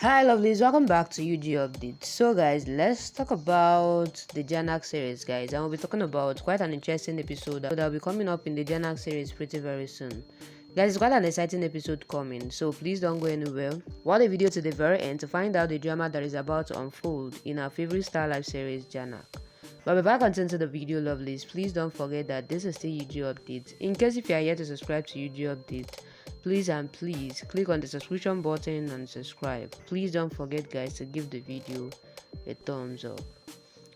Hi lovelies, welcome back to UG Update. So guys, let's talk about the Jhanak series guys, and we'll be talking about quite an interesting episode that will be coming up in the Jhanak series pretty very soon. Guys, it's quite an exciting episode coming, so please don't go anywhere. Watch the video to the very end to find out the drama that is about to unfold in our favorite Starlife series, Jhanak. But before I continue to the video lovelies, please don't forget that this is still UG Update. In case if you are yet to subscribe to UG Update, please click on the subscription button and subscribe. Please don't forget guys to give the video a thumbs up.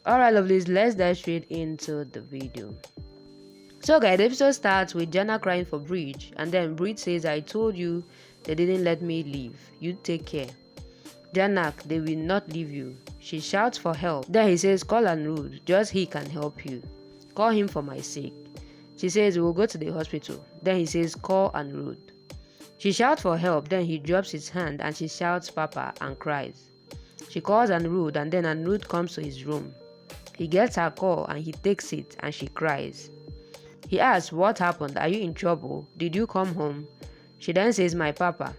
Alright lovelies, let's dive straight into the video. So guys, the episode starts with Jhanak crying for Brij, and then Brij says, I told you they didn't let me leave. You take care. Jhanak, they will not leave you. She shouts for help. Then he says, call Anirudh, just he can help you. Call him for my sake. She says, we'll go to the hospital. Then he says, call Anirudh. She shouts for help, then he drops his hand and she shouts Papa and cries. She calls Anirudh and then Anirudh comes to his room. He gets her call and he takes it and she cries. He asks, what happened? Are you in trouble? Did you come home? She then says, my papa.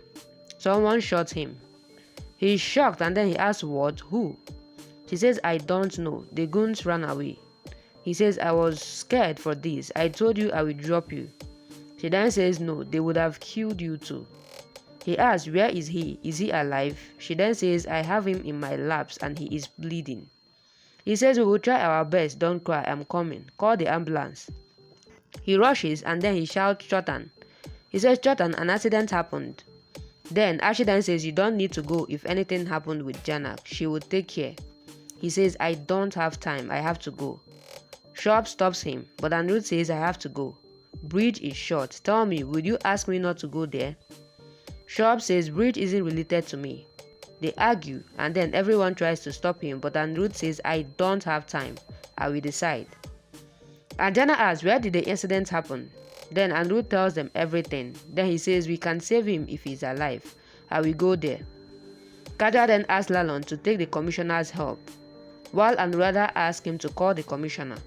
Someone shot him. He is shocked and then he asks, what? Who? She says, I don't know. The goons ran away. He says, I was scared for this. I told you I would drop you. She then says, no, they would have killed you too. He asks, where is he? Is he alive? She then says, I have him in my laps and he is bleeding. He says, we will try our best. Don't cry. I'm coming. Call the ambulance. He rushes and then he shouts, Chotan. He says, Chotan, an accident happened. Then Ashi then says, you don't need to go if anything happened with Jhanak. She will take care. He says, I don't have time. I have to go. Sharp stops him, but Anirudh says, I have to go. Brij is short. Tell me, would you ask me not to go there? Sharp says, Brij isn't related to me. They argue, and then everyone tries to stop him, but Anirudh says, I don't have time. I will decide. Jhanak asks, where did the incident happen? Then Anirudh tells them everything. Then he says, we can save him if he's alive. I will go there. Kaja then asks Lalon to take the commissioner's help, while Anuradha asks him to call the commissioner.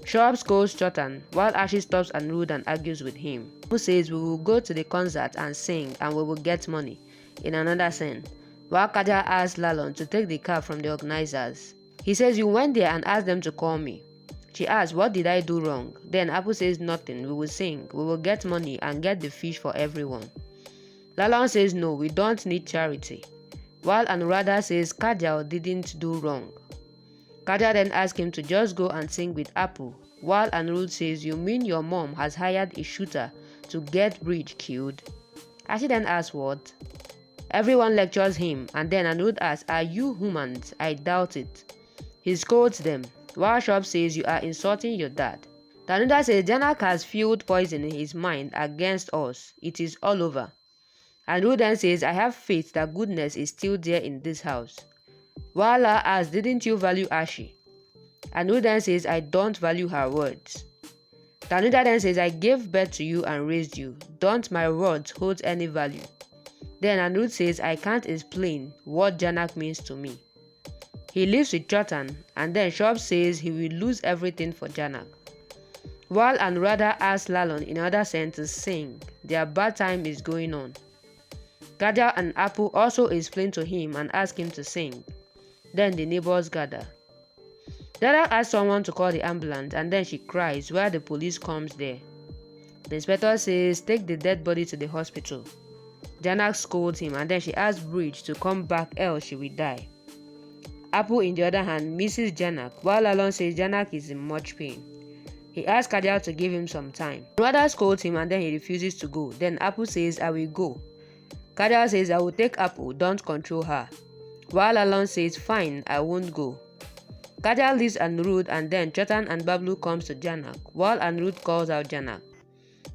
Sharp scolds Chotan, while Ashi stops Anirudh and argues with him. Who says we will go to the concert and sing and we will get money, in another scene, while Kaja asks Lalon to take the car from the organizers. He says, you went there and asked them to call me. She asks, what did I do wrong? Then Apple says, nothing, we will sing, we will get money and get the fish for everyone. Lalon says, no, we don't need charity, while Anuradha says Kajal didn't do wrong. Kaja then asks him to just go and sing with Apple, while Anirudh says, you mean your mom has hired a shooter to get Brij killed? Ashi then asks what? Everyone lectures him and then Anirudh asks, are you humans? I doubt it. He scolds them, while Sharp says, you are insulting your dad. Danuda says, Jhanak has fueled poison in his mind against us. It is all over. Anirudh then says, I have faith that goodness is still there in this house. Wala asks, didn't you value Ashi? Anirudh then says, I don't value her words. Danuda then says, I gave birth to you and raised you. Don't my words hold any value? Then Anirudh says, I can't explain what Jhanak means to me. He lives with Chotan, and then Sharp says he will lose everything for Jhanak. While Anuradha asks Lalon in another sense to sing, their bad time is going on. Kaja and Apple also explain to him and ask him to sing. Then the neighbors gather. Dada asks someone to call the ambulance and then she cries while the police comes there. The inspector says, take the dead body to the hospital. Jhanak scolds him and then she asks Brij to come back else she will die. Apple, in the other hand, misses Jhanak, while Lalon says Jhanak is in much pain. He asks Kajal to give him some time. Brother scolds him and then he refuses to go. Then Apple says, I will go. Kajal says, I will take Apple, don't control her. While Lalon says, fine, I won't go. Kajal leaves Anirudh and then Chotan and Bablu comes to Jhanak, while Anirudh calls out Jhanak.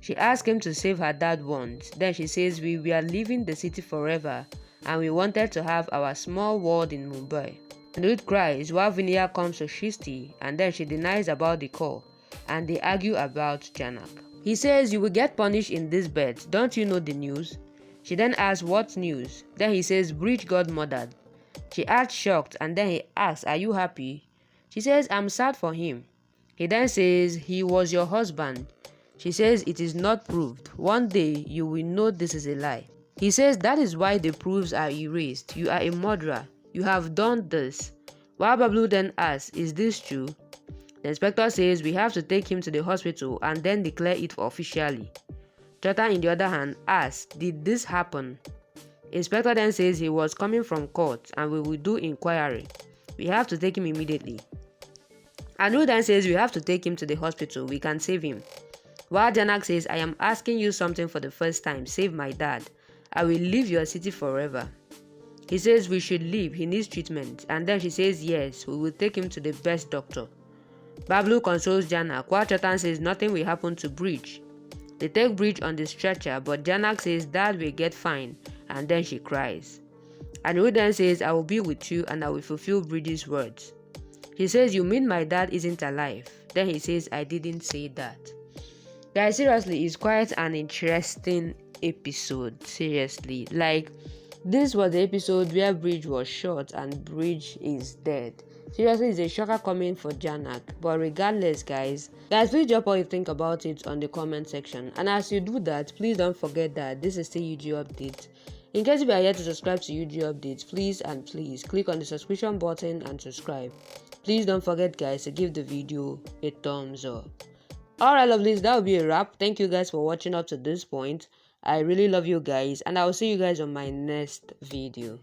She asks him to save her dad once. Then she says, we were leaving the city forever and we wanted to have our small world in Mumbai. Anirudh cries while Vinaya comes to Shristi and then she denies about the call and they argue about Jhanak. He says, you will get punished in this bed, don't you know the news? She then asks, what news? Then he says, Brij got murdered. She acts shocked and then he asks, are you happy? She says, I'm sad for him. He then says, he was your husband. She says, it is not proved. One day you will know this is a lie. He says that is why the proofs are erased. You are a murderer. You have done this. While Bablu then asks, is this true? The inspector says we have to take him to the hospital and then declare it officially. Jota, on the other hand, asks, did this happen? Inspector then says he was coming from court and we will do inquiry. We have to take him immediately. Anu then says we have to take him to the hospital. We can save him. While Jhanak says, I am asking you something for the first time. Save my dad. I will leave your city forever. He says we should leave. He needs treatment. And then she says yes, we will take him to the best doctor. Bablu consoles Jhanak while Chotan says nothing will happen to Brij. They take Brij on the stretcher, but Jhanak says dad will get fine, and then she cries. Anu then says I will be with you and I will fulfill Brij's words. He says you mean my dad isn't alive? Then he says I didn't say that. Guys, seriously, it's quite an interesting episode. Seriously, like this was the episode where Brij was shot and Brij is dead. Seriously, it's a shocker coming for Jhanak. But regardless, guys, please drop what you think about it on the comment section. And as you do that, please don't forget that this is still UG Update. In case you are yet to subscribe to UG Updates, please click on the subscription button and subscribe. Please don't forget, guys, to give the video a thumbs up. Alright, lovelies, that will be a wrap. Thank you guys for watching up to this point. I really love you guys, and I will see you guys on my next video.